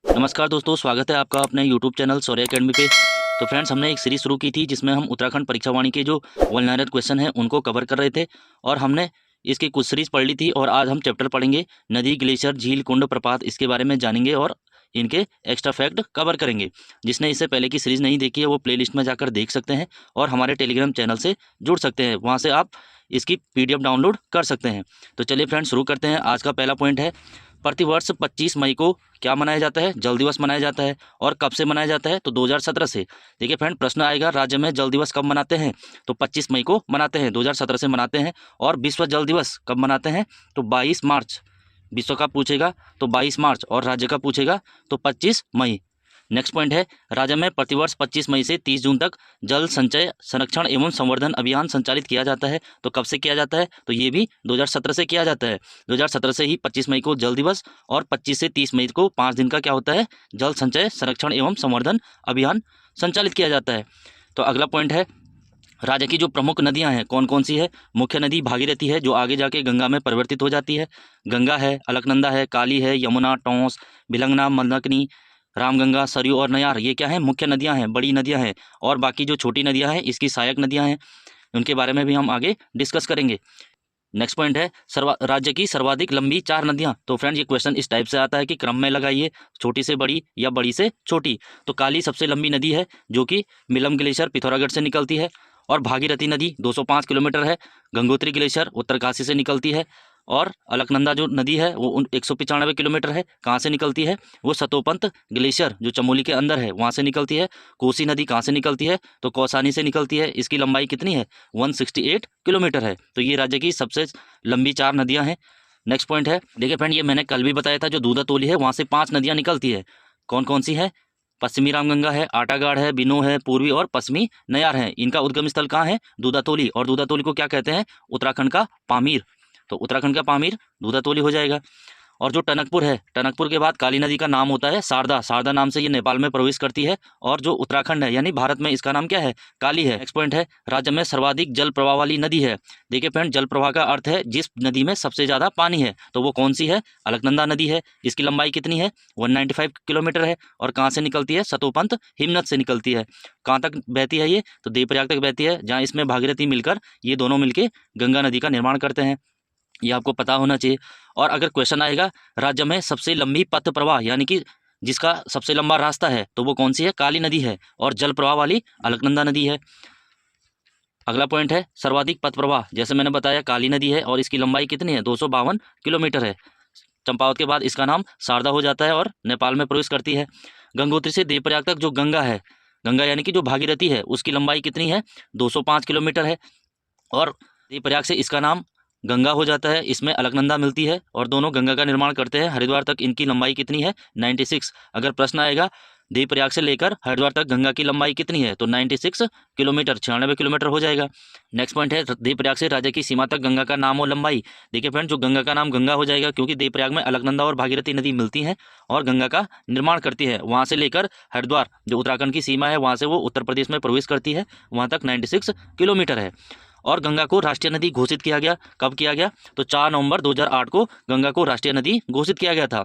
नमस्कार दोस्तों, स्वागत है आपका अपने YouTube चैनल शौर्य अकेडमी पे। तो फ्रेंड्स, हमने एक सीरीज़ शुरू की थी जिसमें हम उत्तराखंड परीक्षा वाणी के जो वल्नरेट क्वेश्चन हैं उनको कवर कर रहे थे और हमने इसकी कुछ सीरीज़ पढ़ ली थी। और आज हम चैप्टर पढ़ेंगे नदी, ग्लेशियर, झील, कुंड, प्रपात, इसके बारे में जानेंगे और इनके एक्स्ट्रा फैक्ट कवर करेंगे। जिसने इससे पहले की सीरीज़ नहीं देखी है वो प्लेलिस्ट में जाकर देख सकते हैं और हमारे टेलीग्राम चैनल से जुड़ सकते हैं, वहाँ से आप इसकी PDF डाउनलोड कर सकते हैं। तो चलिए फ्रेंड्स, शुरू करते हैं। आज का पहला पॉइंट है, प्रतिवर्ष 25 मई को क्या मनाया जाता है? जल दिवस मनाया जाता है। और कब से मनाया जाता है? तो 2017 से। देखिए फ्रेंड, प्रश्न आएगा राज्य में जल दिवस कब मनाते हैं? तो 25 मई को मनाते हैं, 2017 से मनाते हैं। और विश्व जल दिवस कब मनाते हैं? तो 22 मार्च। विश्व का पूछेगा तो 22 मार्च और राज्य का पूछेगा तो 25 मई। नेक्स्ट पॉइंट है, राज्य में प्रतिवर्ष 25 मई से 30 जून तक जल संचय, संरक्षण एवं संवर्धन अभियान संचालित किया जाता है। तो कब से किया जाता है? तो ये भी 2017 से किया जाता है। 2017 से ही 25 मई को जल दिवस और 25 से 30 मई को 5 दिन का क्या होता है? जल संचय, संरक्षण एवं संवर्धन अभियान संचालित किया जाता है। तो अगला पॉइंट है, राज्य की जो प्रमुख नदियां हैं कौन कौन सी है? मुख्य नदी भागीरथी है, जो आगे जाके गंगा में परिवर्तित हो जाती है। गंगा है, अलकनंदा है, काली है, यमुना, टोंस, भिलंगना, मंदाकिनी, रामगंगा, सरयू और नयार, ये क्या है? मुख्य नदियां हैं, बड़ी नदियां हैं। और बाकी जो छोटी नदियां हैं इसकी सहायक नदियां हैं, उनके बारे में भी हम आगे डिस्कस करेंगे। नेक्स्ट पॉइंट है, राज्य की सर्वाधिक लंबी 4 नदियां। तो फ्रेंड्स, ये क्वेश्चन इस टाइप से आता है कि क्रम में लगाइए, छोटी से बड़ी या बड़ी से छोटी। तो काली सबसे लंबी नदी है, जो कि मिलम ग्लेशियर पिथौरागढ़ से निकलती है। और भागीरथी नदी 205 किलोमीटर है। गंगोत्री ग्लेशियर उत्तरकाशी से निकलती है। और अलकनंदा जो नदी है वो 195 किलोमीटर है। कहाँ से निकलती है? वो सतोपंत ग्लेशियर जो चमोली के अंदर है वहाँ से निकलती है। कोसी नदी कहाँ से निकलती है? तो कौसानी से निकलती है। इसकी लंबाई कितनी है? 168 किलोमीटर है। तो ये राज्य की सबसे लंबी 4 नदियाँ हैं। नेक्स्ट पॉइंट है, देखिए फ्रेंड, ये मैंने कल भी बताया था, जो दूधातोली है वहाँ से 5 नदियाँ निकलती है। कौन कौन सी है? पश्चिमी रामगंगा है, आटागाड़ है, बिनो है, पूर्वी और पश्चिमी नयार है। इनका उद्गम स्थल कहाँ है? दूधातोली। और दूधातोली को क्या कहते हैं? उत्तराखंड का पामीर। तो उत्तराखंड का पामीर दूधातोली हो जाएगा। और जो टनकपुर है, टनकपुर के बाद काली नदी का नाम होता है शारदा। शारदा नाम से ये नेपाल में प्रवेश करती है। और जो उत्तराखंड है यानी भारत में, इसका नाम क्या है? काली है। नेक्स्ट पॉइंट है, राज्य में सर्वाधिक जल प्रवाह वाली नदी है। देखिए फ्रेंड, जल प्रवाह का अर्थ है जिस नदी में सबसे ज़्यादा पानी है। तो वो कौन सी है? अलकनंदा नदी है। इसकी लंबाई कितनी है? 195 किलोमीटर है। और कहाँ से निकलती है? सतोपंत हिमनद से निकलती है। कहाँ तक बहती है ये? तो देवप्रयाग तक बहती है, जहाँ इसमें भागीरथी मिलकर ये दोनों मिलके गंगा नदी का निर्माण करते हैं। ये आपको पता होना चाहिए। और अगर क्वेश्चन आएगा राज्य में सबसे लंबी पथ प्रवाह यानी कि जिसका सबसे लंबा रास्ता है, तो वो कौन सी है? काली नदी है। और जल प्रवाह वाली अलकनंदा नदी है। अगला पॉइंट है, सर्वाधिक पथ प्रवाह, जैसे मैंने बताया काली नदी है और इसकी लंबाई कितनी है? 252 किलोमीटर है। चंपावत के बाद इसका नाम शारदा हो जाता है और नेपाल में प्रवेश करती है। गंगोत्री से देवप्रयाग तक जो गंगा है, गंगा यानी कि जो भागीरथी है, उसकी लंबाई कितनी है? 205 किलोमीटर है। और देवप्रयाग से इसका नाम गंगा हो जाता है। इसमें अलकनंदा मिलती है और दोनों गंगा का निर्माण करते हैं। हरिद्वार तक इनकी लंबाई कितनी है? 96। अगर प्रश्न आएगा देवप्रयाग से लेकर हरिद्वार तक गंगा की लंबाई कितनी है? तो 96 किलोमीटर, 96 किलोमीटर हो जाएगा। नेक्स्ट पॉइंट है, देवप्रयाग से राज्य की सीमा तक गंगा का नाम और लंबाई। देखिए फ्रेंड, जो गंगा का नाम गंगा हो जाएगा क्योंकि देवप्रयाग में अलकनंदा और भागीरथी नदी मिलती हैं और गंगा का निर्माण करती है। वहाँ से लेकर हरिद्वार जो उत्तराखंड की सीमा है वहाँ से वो उत्तर प्रदेश में प्रवेश करती है, वहाँ तक 96 किलोमीटर है। और गंगा को राष्ट्रीय नदी घोषित किया गया, कब किया गया? तो 4 नवंबर 2008 को गंगा को राष्ट्रीय नदी घोषित किया गया था।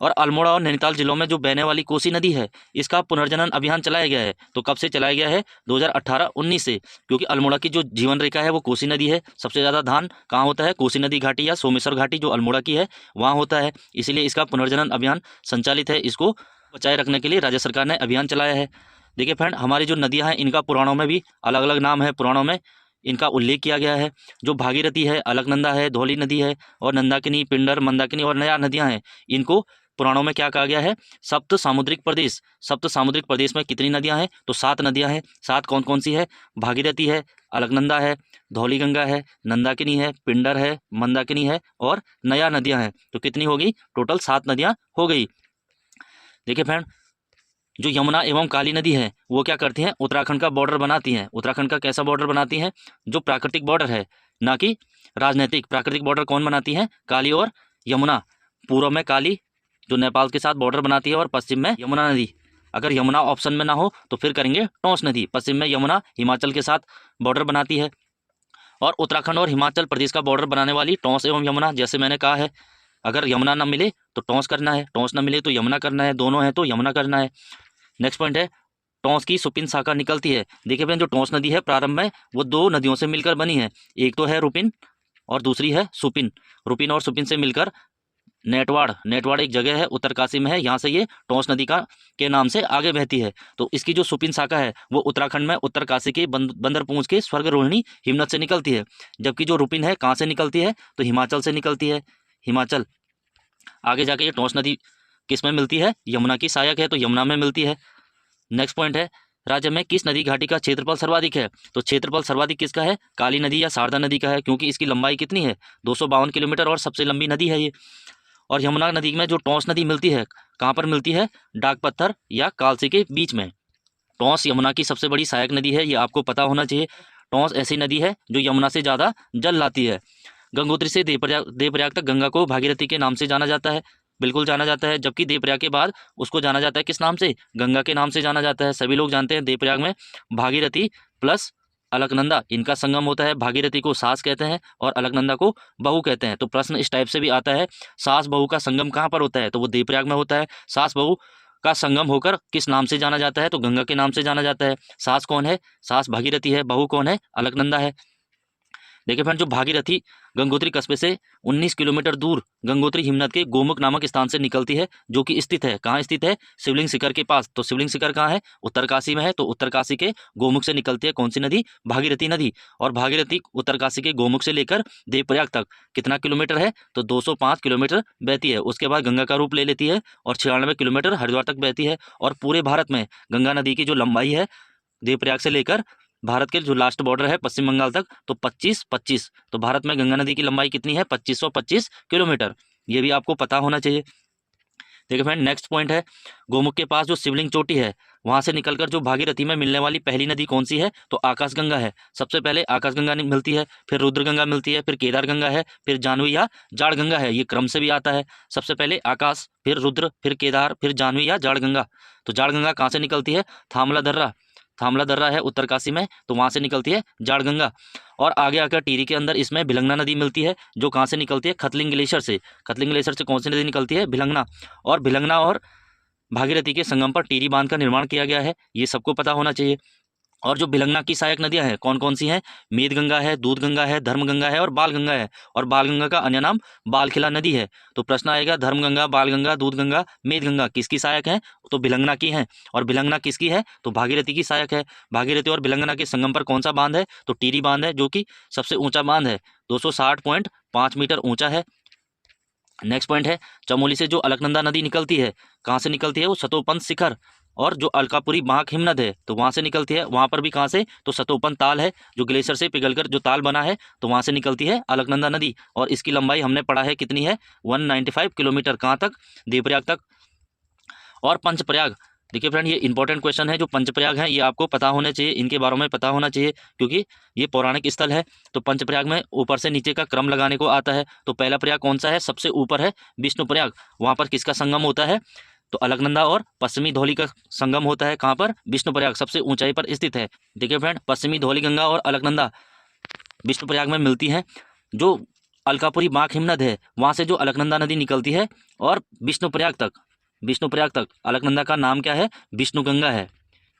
और अल्मोड़ा और नैनीताल जिलों में जो बहने वाली कोसी नदी है, इसका पुनर्जनन अभियान चलाया गया है। तो कब से चलाया गया है? 2018-19 से। क्योंकि अल्मोड़ा की जो जीवन रेखा है वो कोसी नदी है। सबसे ज़्यादा धान कहाँ होता है? कोसी नदी घाटी या सोमेश्वर घाटी जो अल्मोड़ा की है वहाँ होता है। इसीलिए इसका पुनर्जनन अभियान संचालित है। इसको बचाए रखने के लिए राज्य सरकार ने अभियान चलाया है। देखिए फ्रेंड, हमारी जो नदियाँ हैं इनका पुराणों में भी अलग अलग नाम है। पुराणों में इनका उल्लेख किया गया है। जो भागीरथी है, अलकनंदा है, धौली नदी है और नंदाकिनी, पिंडर, मंदाकिनी और नयार नदियां हैं, इनको पुराणों में क्या कहा गया है? सप्त सामुद्रिक प्रदेश। सप्त सामुद्रिक प्रदेश में कितनी नदियां हैं? तो 7 नदियां हैं। 7 कौन कौन सी है? भागीरथी है, अलकनंदा है, धौली गंगा है, नंदाकिनी है, पिंडर है, मंदाकिनी है और नयार नदियां हैं। तो कितनी होगी? टोटल 7 नदियां हो गई। देखिए फ्रेंड, जो यमुना एवं काली नदी है वो क्या करती हैं? उत्तराखंड का बॉर्डर बनाती हैं। उत्तराखंड का कैसा बॉर्डर बनाती हैं? जो प्राकृतिक बॉर्डर है, ना कि राजनीतिक। प्राकृतिक बॉर्डर कौन बनाती हैं? काली और यमुना। पूर्व में काली जो नेपाल के साथ बॉर्डर बनाती है और पश्चिम में यमुना नदी। अगर यमुना ऑप्शन में ना हो तो फिर करेंगे टोंस नदी। पश्चिम में यमुना हिमाचल के साथ बॉर्डर बनाती है। और उत्तराखंड और हिमाचल प्रदेश का बॉर्डर बनाने वाली टोंस एवं यमुना, जैसे मैंने कहा है, अगर यमुना ना मिले तो टॉस करना है, टॉस ना मिले तो यमुना करना है, दोनों है तो यमुना करना है। नेक्स्ट पॉइंट है, टॉस की सुपिन शाखा निकलती है। देखिए फ्रेंड, जो टॉस नदी है प्रारंभ में वो दो नदियों से मिलकर बनी है, एक तो है रुपिन और दूसरी है सुपिन। रुपिन और सुपिन से मिलकर नेटवाड़, नेटवाड़ एक जगह है उत्तरकाशी में है, यहाँ से ये टॉस नदी का के नाम से आगे बहती है। तो इसकी जो सुपिन शाखा है वो उत्तराखंड में उत्तरकाशी के बंदरपूंछ के स्वर्ग रोहिणी हिमनद से निकलती है। जबकि जो रुपिन है कहाँ से निकलती है, तो हिमाचल से निकलती है, हिमाचल। आगे जाके ये टॉस नदी किस में मिलती है, यमुना की सहायक है तो यमुना में मिलती है। नेक्स्ट पॉइंट है, राज्य में किस नदी घाटी का क्षेत्रफल सर्वाधिक है, तो क्षेत्रफल सर्वाधिक किसका है, काली नदी या शारदा नदी का है, क्योंकि इसकी लंबाई कितनी है 252 किलोमीटर और सबसे लंबी नदी है ये। और यमुना नदी में जो टॉस नदी मिलती है कहाँ पर मिलती है, डाक पत्थर या कालसी के बीच में। टॉस यमुना की सबसे बड़ी सहायक नदी है, ये आपको पता होना चाहिए। टॉस ऐसी नदी है जो यमुना से ज़्यादा जल लाती है। गंगोत्री से देवप्रयाग तक गंगा को भागीरथी के नाम से जाना जाता है, बिल्कुल जाना जाता है। जबकि देवप्रयाग के बाद उसको जाना जाता है किस नाम से, गंगा के नाम से जाना जाता है। सभी लोग जानते हैं देवप्रयाग में भागीरथी प्लस अलकनंदा इनका संगम होता है। भागीरथी को सास कहते हैं और अलकनंदा को बहू कहते हैं। तो प्रश्न इस टाइप से भी आता है, सास बहू का संगम कहाँ पर होता है, तो वो देवप्रयाग में होता है। सास बहू का संगम होकर किस नाम से जाना जाता है, तो गंगा के नाम से जाना जाता है। सास कौन है, सास भागीरथी है, बहू कौन है, अलकनंदा है। देखिए फ्रेंड, जो भागीरथी गंगोत्री कस्बे से 19 किलोमीटर दूर गंगोत्री हिमनद के गोमुख नामक स्थान से निकलती है, जो कि स्थित है, कहाँ स्थित है, शिवलिंग शिखर के पास। तो शिवलिंग शिखर कहाँ है, उत्तरकाशी में है। तो उत्तरकाशी के गोमुख से निकलती है कौन सी नदी, भागीरथी नदी। और भागीरथी उत्तरकाशी के गोमुख से लेकर देवप्रयाग तक कितना किलोमीटर है, तो 205 किलोमीटर बहती है। उसके बाद गंगा का रूप ले लेती है और 96 किलोमीटर हरिद्वार तक बहती है। और पूरे भारत में गंगा नदी की जो लंबाई है देवप्रयाग से लेकर भारत के जो लास्ट बॉर्डर है पश्चिम बंगाल तक, तो 25-25। तो भारत में गंगा नदी की लंबाई कितनी है, 2525 किलोमीटर। ये भी आपको पता होना चाहिए। देखिए फ्रेंड, नेक्स्ट पॉइंट है, गोमुख के पास जो शिवलिंग चोटी है वहां से निकलकर जो भागीरथी में मिलने वाली पहली नदी कौन सी है, तो आकाशगंगा है। सबसे पहले आकाशगंगा मिलती है, फिर रुद्रगंगा मिलती है, फिर केदार गंगा है, फिर जानवी या जाड़ गंगा है। ये क्रम से भी आता है, सबसे पहले आकाश, फिर रुद्र, फिर केदार, फिर जानवी या जाड़ गंगा। तो जाड़ गंगा कहाँ से निकलती है, थामला दर्रा, थामला दर्रा है उत्तरकाशी में, तो वहाँ से निकलती है जाड़ गंगा। और आगे आकर टिहरी के अंदर इसमें भिलंगना नदी मिलती है, जो कहाँ से निकलती है, खतलिंग ग्लेशियर से। खतलिंग ग्लेशियर से कौन सी नदी निकलती है, भिलंगना। और भिलंगना और भागीरथी के संगम पर टिहरी बांध का निर्माण किया गया है, ये सबको पता होना चाहिए। और जो भिलंगना की सहायक नदियां हैं कौन कौन सी हैं, मेदगंगा है, दूधगंगा है, धर्मगंगा है और बालगंगा है। और बालगंगा का अन्य नाम बालखिला नदी है। तो प्रश्न आएगा, धर्मगंगा, बालगंगा, दूधगंगा, मेदगंगा किसकी सहायक है, तो भिलंगना की है। और भिलंगना किसकी है, तो भागीरथी की सहायक है। भागीरथी और भिलंगना के संगम पर कौन सा बांध है, तो टिहरी बांध है, जो कि सबसे ऊंचा बांध है, 260.5 मीटर ऊंचा है। नेक्स्ट पॉइंट है, चमोली से जो अलकनंदा नदी निकलती है कहाँ से निकलती है, वो सतोपंथ शिखर और जो अलकापुरी बांक हिमनद है तो वहाँ से निकलती है। वहाँ पर भी कहाँ से, तो सतोपंथ ताल है, जो ग्लेशियर से पिघलकर जो ताल बना है, तो वहाँ से निकलती है अलकनंदा नदी। और इसकी लंबाई हमने पढ़ा है कितनी है, 195 किलोमीटर। कहाँ तक, देवप्रयाग तक। और पंचप्रयाग, देखिए फ्रेंड, ये इंपॉर्टेंट क्वेश्चन है। जो पंचप्रयाग हैं ये आपको पता होने चाहिए, इनके बारे में पता होना चाहिए, क्योंकि ये पौराणिक स्थल है। तो पंचप्रयाग में ऊपर से नीचे का क्रम लगाने को आता है। तो पहला प्रयाग कौन सा है, सबसे ऊपर है विष्णुप्रयाग। वहाँ पर किसका संगम होता है, तो अलकनंदा और पश्चिमी धौली का संगम होता है। कहाँ पर, विष्णुप्रयाग, सबसे ऊंचाई पर स्थित है। देखिए फ्रेंड, पश्चिमी धौली गंगा और अलकनंदा विष्णुप्रयाग में मिलती हैं। जो अलकापुरी बांक हिमनद है वहाँ से जो अलकनंदा नदी निकलती है और विष्णुप्रयाग तक अलकनंदा का नाम क्या है, विष्णुगंगा है।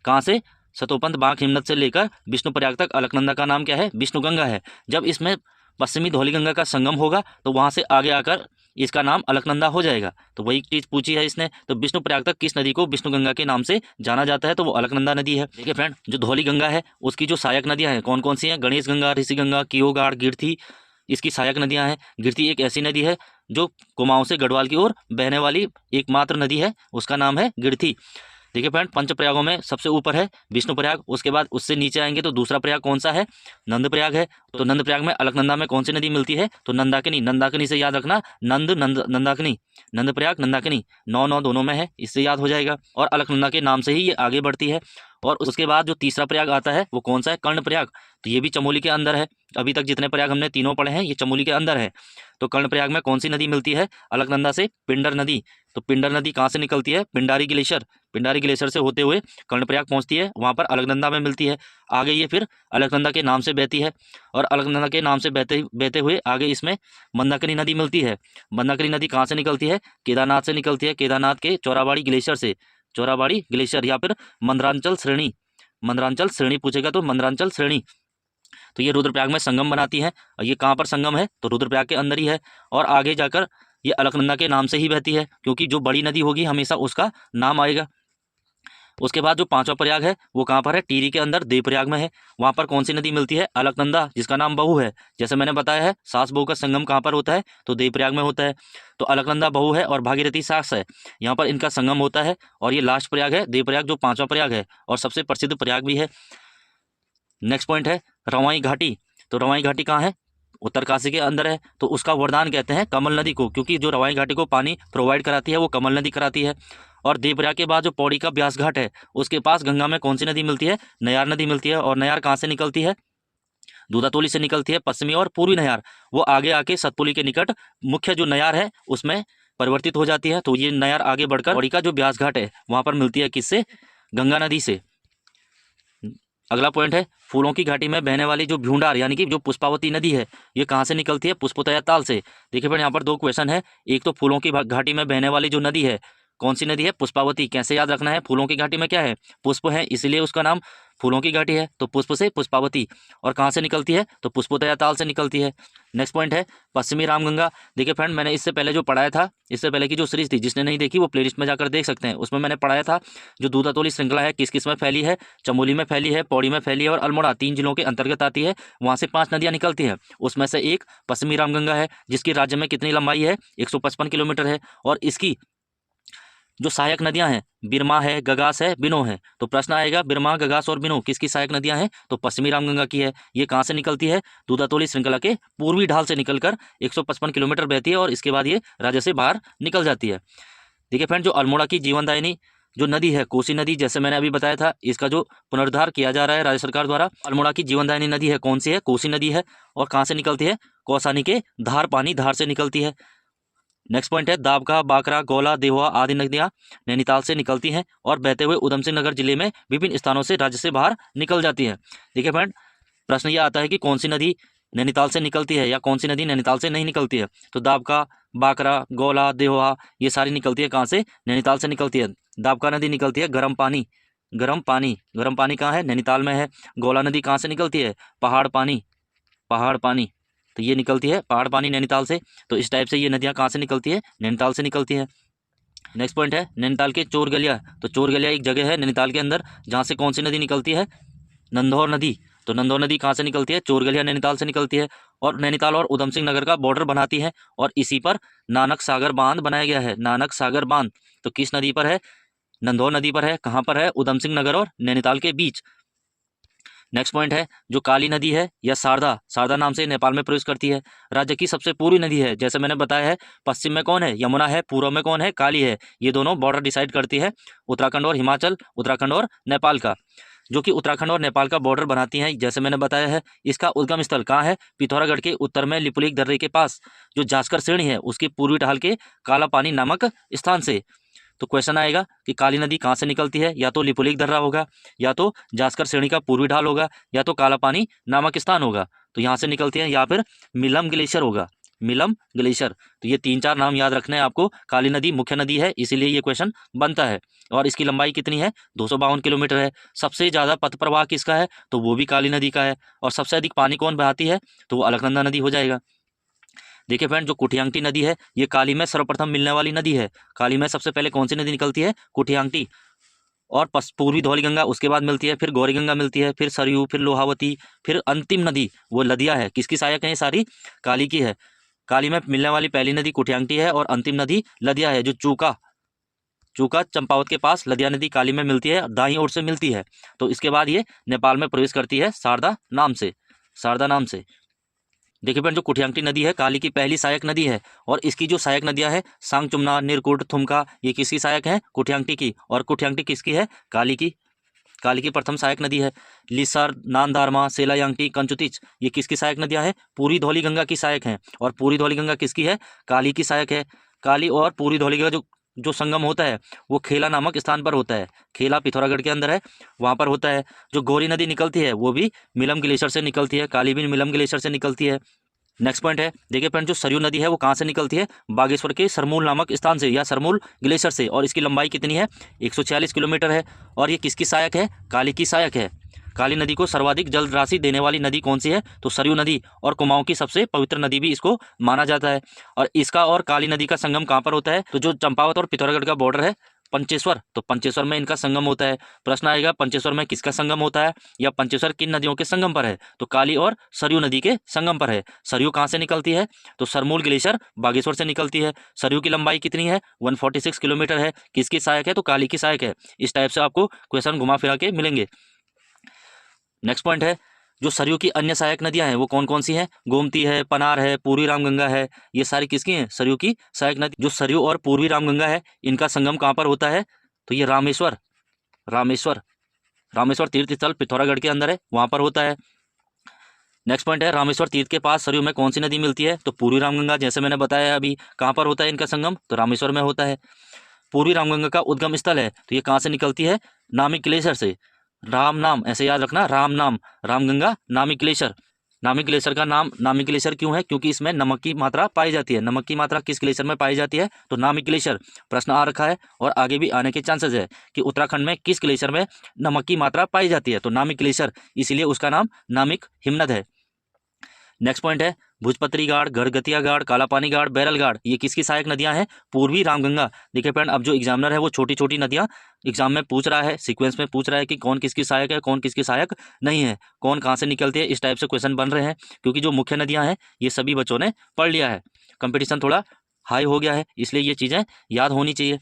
कहाँ से, सतोपंथ बांक हिमनद से लेकर विष्णुप्रयाग तक अलकनंदा का नाम क्या है, विष्णुगंगा है। जब इसमें पश्चिमी धौलीगंगा का संगम होगा तो वहाँ से आगे आकर इसका नाम अलकनंदा हो जाएगा। तो वही चीज़ पूछी है इसने। तो विष्णुप्रयाग तक किस नदी को विष्णुगंगा के नाम से जाना जाता है, तो वो अलकनंदा नदी है। देखिए फ्रेंड, जो धौलीगंगा है उसकी जो सहायक नदियाँ हैं कौन कौन सी हैं, गणेश गंगा, ऋषिगंगा, कियोगाड़, गिरथी, इसकी सहायक नदियाँ हैं। गिरथी एक ऐसी नदी है जो कुमाऊं से गढ़वाल की ओर बहने वाली एकमात्र नदी है, उसका नाम है गिरथी। देखिए फ्रेंड, पंच प्रयागों में सबसे ऊपर है विष्णुप्रयाग, उसके बाद उससे नीचे आएंगे तो दूसरा प्रयाग कौन सा है, नंदप्रयाग है। तो नंदप्रयाग में अलकनंदा में कौन सी नदी मिलती है, तो नंदाकिनी। नंदाकिनी से याद रखना, नंदाकिनी, नंदप्रयाग, नंदाकिनी, 9 दोनों में है, इससे याद हो जाएगा। और अलकनंदा के नाम से ही ये आगे बढ़ती है। और उसके बाद जो तीसरा प्रयाग आता है वो कौन सा है, कर्णप्रयाग। तो ये भी चमोली के अंदर है। अभी तक जितने प्रयाग हमने तीनों पढ़े हैं ये चमोली के अंदर है। तो कर्णप्रयाग में कौन सी नदी मिलती है, अलकनंदा से पिंडर नदी। तो पिंडर नदी कहाँ से निकलती है? पिंडारी ग्लेशियर से होते हुए कर्णप्रयाग पहुंचती है, वहाँ पर अलकनंदा में मिलती है। आगे ये फिर अलकनंदा के नाम से बहती है और अलकनंदा के नाम से बहते बहते हुए आगे इसमें मंदाकिनी नदी मिलती है। मंदाकिनी नदी कहाँ से निकलती है? केदारनाथ से निकलती है, केदारनाथ के चौराबाड़ी ग्लेशियर से, चौराबाड़ी ग्लेशियर या फिर मंदरांचल श्रेणी पूछेगा तो मंदरांचल श्रेणी। तो ये रुद्रप्रयाग में संगम बनाती है और ये कहाँ पर संगम है? तो रुद्रप्रयाग के अंदर ही है और आगे जाकर ये अलकनंदा के नाम से ही बहती है, क्योंकि जो बड़ी नदी होगी हमेशा उसका नाम आएगा। उसके बाद जो पांचवा प्रयाग है वो कहाँ पर है? टिहरी के अंदर देवप्रयाग में है। वहाँ पर कौन सी नदी मिलती है? अलकनंदा, जिसका नाम बहू है। जैसे मैंने बताया है, सास बहू का संगम कहाँ पर होता है? तो देवप्रयाग में होता है। तो अलकनंदा बहू है और भागीरथी सास है, यहाँ पर इनका संगम होता है और ये लास्ट प्रयाग है देवप्रयाग, जो पांचवा प्रयाग है और सबसे प्रसिद्ध प्रयाग भी है। नेक्स्ट पॉइंट है रवाई घाटी। तो रवाई घाटी कहाँ है? उत्तरकाशी के अंदर है। तो उसका वरदान कहते हैं कमल नदी को, क्योंकि जो रवाई घाटी को पानी प्रोवाइड कराती है वो कमल नदी कराती है। और देवप्रयाग के बाद जो पौड़ी का ब्यास घाट है उसके पास गंगा में कौन सी नदी मिलती है? नयार नदी मिलती है। और नयार कहाँ से निकलती है? दूधातोली से निकलती है। पश्चिमी और पूर्वी नयार वो आगे आके सतपुली के निकट मुख्य जो नयार है उसमें परिवर्तित हो जाती है। तो ये नयार आगे बढ़कर पौड़ी का जो ब्यास घाट है वहाँ पर मिलती है, किससे? गंगा नदी से। अगला पॉइंट है फूलों की घाटी में बहने वाली जो भ्यूंडार यानी कि जो पुष्पावती नदी है ये कहाँ से निकलती है? पुष्पोतया ताल से। देखिए फ्रेंड, यहाँ पर दो क्वेश्चन है। एक तो फूलों की घाटी में बहने वाली जो नदी है कौन सी नदी है? पुष्पावती। कैसे याद रखना है? फूलों की घाटी में क्या है? पुष्प है, इसलिए उसका नाम फूलों की घाटी है। तो पुष्प से पुष्पावती। और कहाँ से निकलती है? तो पुष्पोतया ताल से निकलती है। नेक्स्ट पॉइंट है पश्चिमी रामगंगा। देखिए फ्रेंड, मैंने इससे पहले जो पढ़ाया था, इससे पहले की जो सीरीज थी, जिसने नहीं देखी वो प्लेलिस्ट में जाकर देख सकते हैं। उसमें मैंने पढ़ाया था जो दूधातोली श्रृंखला है किस किस में फैली है? चमोली में फैली है, पौड़ी में फैली है और अल्मोड़ा, 3 जिलों के अंतर्गत आती है। वहाँ से 5 नदियाँ निकलती हैं, उसमें से एक पश्चिमी रामगंगा है, जिसकी राज्य में कितनी लंबाई है? 155 किलोमीटर है। और इसकी जो सहायक नदियां हैं बिरमा है, गगास है, बिनो है। तो प्रश्न आएगा बिरमा, गगास और बिनो किसकी सहायक नदियां हैं? तो पश्चिमी रामगंगा की है। ये कहाँ से निकलती है? दूधातोली श्रृंखला के पूर्वी ढाल से निकलकर 155 किलोमीटर बहती है और इसके बाद ये राज्य से बाहर निकल जाती है। देखिए फ्रेंड, जो अल्मोड़ा की जीवनदायिनी जो नदी है कोसी नदी, जैसे मैंने अभी बताया था, इसका जो पुनरुद्धार किया जा रहा है राज्य सरकार द्वारा। अल्मोड़ा की जीवनदायिनी नदी है कौन सी है? कोसी नदी है। और कहाँ से निकलती है? कौसानी के धार से निकलती है। नेक्स्ट पॉइंट है दाबका, बाकरा, गोला, देहुआ आदि नदियां नैनीताल से निकलती हैं और बहते हुए उधम सिंह नगर जिले में विभिन्न स्थानों से राज्य से बाहर निकल जाती हैं। देखिए फ्रेंड, प्रश्न ये आता है कि कौन सी नदी नैनीताल से निकलती है या कौन सी नदी नैनीताल से नहीं निकलती है? तो दाबका, बाकरा, गोला, देहुआ ये सारी निकलती है कहाँ से? नैनीताल से निकलती है। दाबका नदी निकलती है गर्म पानी कहाँ है? नैनीताल में है। गोला नदी कहाँ से निकलती है? पहाड़ पानी, तो ये निकलती है पहाड़ पानी नैनीताल से। तो इस टाइप से ये नदियाँ कहाँ से निकलती है? नैनीताल से निकलती है। नेक्स्ट पॉइंट है नैनीताल के चोरगलिया। तो चोरगलिया एक जगह है नैनीताल के अंदर जहाँ से कौन सी नदी निकलती है? नंदौर नदी। तो नंदौर नदी कहाँ से निकलती है? चोरगलिया नैनीताल से निकलती है और नैनीताल और उधम सिंह नगर का बॉर्डर बनाती है और इसी पर नानक सागर बांध बनाया गया है। नानक सागर बांध तो किस नदी पर है? नंदौर नदी पर है। कहाँ पर है? उधम सिंह नगर और नैनीताल के बीच। नेक्स्ट पॉइंट है जो काली नदी है या शारदा नाम से नेपाल में प्रवेश करती है। राज्य की सबसे पूर्वी नदी है। जैसे मैंने बताया है, पश्चिम में कौन है? यमुना है, पूर्व में कौन है? काली है। ये दोनों बॉर्डर डिसाइड करती है उत्तराखंड और हिमाचल, उत्तराखंड और नेपाल का, जो कि उत्तराखंड और नेपाल का बॉर्डर बनाती हैं। जैसे मैंने बताया है, इसका उद्गम स्थल कहाँ है? पिथौरागढ़ के उत्तर में लिपुलेख दर्रे के पास जो जास्कर श्रेणी है उसकी पूर्वी ढाल के काला पानी नामक स्थान से। तो क्वेश्चन आएगा कि काली नदी कहाँ से निकलती है? या तो लिपुलेख दर्रा होगा, या तो जास्कर श्रेणी का पूर्वी ढाल होगा, या तो काला पानी नामक स्थान होगा। तो यहाँ से निकलती है, या फिर मिलम ग्लेशियर होगा, मिलम ग्लेशियर। तो ये 3-4 नाम याद रखने हैं आपको। काली नदी मुख्य नदी है, इसीलिए ये क्वेश्चन बनता है। और इसकी लंबाई कितनी है? 252 किलोमीटर है। सबसे ज़्यादा पथ प्रवाह किसका है? तो वो भी काली नदी का है। और सबसे अधिक पानी कौन बहाती है? तो वो अलकनंदा नदी हो जाएगा। देखिए फ्रेंड, जो कुठियांगटी नदी है ये काली में सर्वप्रथम मिलने वाली नदी है। काली में सबसे पहले कौन सी नदी निकलती है? कुठियांगटी। और पूर्वी धौलीगंगा उसके बाद मिलती है, फिर गौरीगंगा मिलती है, फिर सरयू, फिर लोहावती, फिर अंतिम नदी वो लदिया है। किसकी सहायक है? सारी काली की है। काली में मिलने वाली पहली नदी कुठियांगटी है और अंतिम नदी लदिया है। जो चूका चंपावत के पास लदिया नदी काली में मिलती है, दाईं ओर से मिलती है। तो इसके बाद ये नेपाल में प्रवेश करती है शारदा नाम से। देखिए फ्रेंड, जो कुठियांगटी नदी है काली की पहली सहायक नदी है और इसकी जो सहायक नदियां हैं सांगचुमना, निरकुट, थुमका, ये किसकी सहायक है? कुठियांगटी की। और कुठियांगटी किसकी है? काली की प्रथम सहायक नदी है। लिसर, नांदारमा, सेलायांगटी, कंचुतिच ये किसकी सहायक नदियां हैं? पूरी धौलीगंगा की सहायक हैं। और पूरी धौलीगंगा किसकी है? काली की सहायक है। काली और पूरी धौलीगंगा जो जो संगम होता है वो खेला नामक स्थान पर होता है। खेला पिथौरागढ़ के अंदर है, वहाँ पर होता है। जो गौरी नदी निकलती है वो भी मिलम ग्लेशियर से निकलती है, काली भी मिलम ग्लेशियर से निकलती है। नेक्स्ट पॉइंट है, देखिए फ्रेंड, जो सरयू नदी है वो कहाँ से निकलती है? बागेश्वर के सरमूल नामक स्थान से या सरमूल ग्लेशियर से, और इसकी लंबाई कितनी है? 146 किलोमीटर है। और ये किसकी सहायक है? काली की सहायक है। काली नदी को सर्वाधिक जल राशि देने वाली नदी कौन सी है? तो सरयू नदी, और कुमाऊं की सबसे पवित्र नदी भी इसको माना जाता है। और इसका और काली नदी का संगम कहाँ पर होता है? तो जो चंपावत और पिथौरागढ़ का बॉर्डर है पंचेश्वर, तो पंचेश्वर में इनका संगम होता है। प्रश्न आएगा पंचेश्वर में किसका संगम होता है, या पंचेश्वर किन नदियों के संगम पर है? तो काली और सरयू नदी के संगम पर है। सरयू कहाँ से निकलती है? तो सरमूल ग्लेशियर बागेश्वर से निकलती है। सरयू की लंबाई कितनी है? 146 किलोमीटर है। किसकी सहायक है? तो काली की सहायक है। इस टाइप से आपको क्वेश्चन घुमा फिरा के मिलेंगे। नेक्स्ट पॉइंट है, जो सरयू की अन्य सहायक नदियां हैं वो कौन कौन सी हैं? गोमती है, पनार है, पूर्वी रामगंगा है। ये सारी किसकी हैं? सरयू की सहायक नदी। जो सरयू और पूर्वी रामगंगा है इनका संगम कहाँ पर होता है? तो ये रामेश्वर रामेश्वर रामेश्वर तीर्थ स्थल पिथौरागढ़ के अंदर है, वहाँ पर होता है। नेक्स्ट पॉइंट है, रामेश्वर तीर्थ के पास सरयू में कौन सी नदी मिलती है? तो पूर्वी रामगंगा, जैसे मैंने बताया अभी। कहाँ पर होता है इनका संगम? तो रामेश्वर में होता है। पूर्वी रामगंगा का उद्गम स्थल है, तो ये कहाँ से निकलती है? नामिक ग्लेशियर से। राम नाम ऐसे याद रखना, राम नाम, रामगंगा, नामिक ग्लेशियर। नामिक ग्लेशियर का नाम नामिक ग्लेशियर क्यों है? क्योंकि इसमें नमक की मात्रा पाई जाती है। नमक की मात्रा किस ग्लेशियर में पाई जाती है? तो नामिक ग्लेशियर। प्रश्न आ रखा है और आगे भी आने के चांसेस है कि उत्तराखंड में किस ग्लेशियर में नमक की मात्रा पाई जाती है? तो नामिक ग्लेशियर, इसीलिए उसका नाम नामिक हिमनद है। नेक्स्ट पॉइंट है, भुजपत्री गाड़, गड़गतिया गाड़, कालापानी गाड़, बैरल गाड़, ये किसकी सहायक नदियां हैं? पूर्वी रामगंगा। देखिए फ्रेंड, अब जो एग्जामिनर है वो छोटी छोटी नदियां एग्जाम में पूछ रहा है, सीक्वेंस में पूछ रहा है कि कौन किसकी सहायक है, कौन किसकी सहायक नहीं है, कौन कहाँ से निकलती है। इस टाइप से क्वेश्चन बन रहे हैं, क्योंकि जो मुख्य नदियाँ हैं ये सभी बच्चों ने पढ़ लिया है। कंपटीशन थोड़ा हाई हो गया है, इसलिए ये चीज़ें याद होनी चाहिए।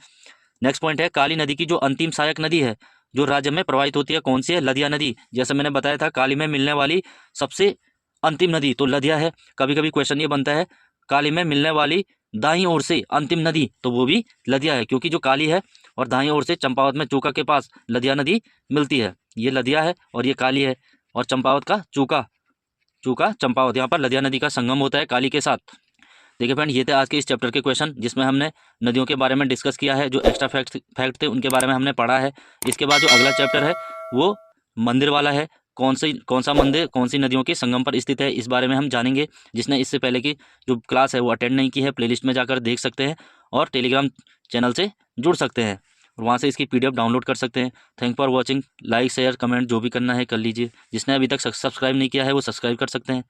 नेक्स्ट पॉइंट है, काली नदी की जो अंतिम सहायक नदी है जो राज्य में प्रवाहित होती है, कौन सी है? लदिया नदी। जैसे मैंने बताया था, काली में मिलने वाली सबसे अंतिम नदी तो लदिया है। कभी कभी क्वेश्चन ये बनता है, काली में मिलने वाली दाईं ओर से अंतिम नदी, तो वो भी लदिया है, क्योंकि जो काली है और दाईं ओर से चंपावत में चूका के पास लदिया नदी मिलती है। ये लदिया है और ये काली है, और चंपावत का चूका, चूका चंपावत, यहाँ पर लदिया नदी का संगम होता है काली के साथ। देखिए फ्रेंड, ये थे आज के इस चैप्टर के क्वेश्चन, जिसमें हमने नदियों के बारे में डिस्कस किया है। जो एक्स्ट्रा फैक्ट थे उनके बारे में हमने पढ़ा है। इसके बाद जो अगला चैप्टर है वो मंदिर वाला है। कौन सा मंदिर कौन सी नदियों के संगम पर स्थित है, इस बारे में हम जानेंगे। जिसने इससे पहले की जो क्लास है वो अटेंड नहीं की है, प्लेलिस्ट में जाकर देख सकते हैं और टेलीग्राम चैनल से जुड़ सकते हैं और वहाँ से इसकी PDF डाउनलोड कर सकते हैं। Thank for watching. Like share comment जो भी करना है कर लीजिए। जिसने अभी तक सब्सक्राइब नहीं किया है वो सब्सक्राइब कर सकते हैं।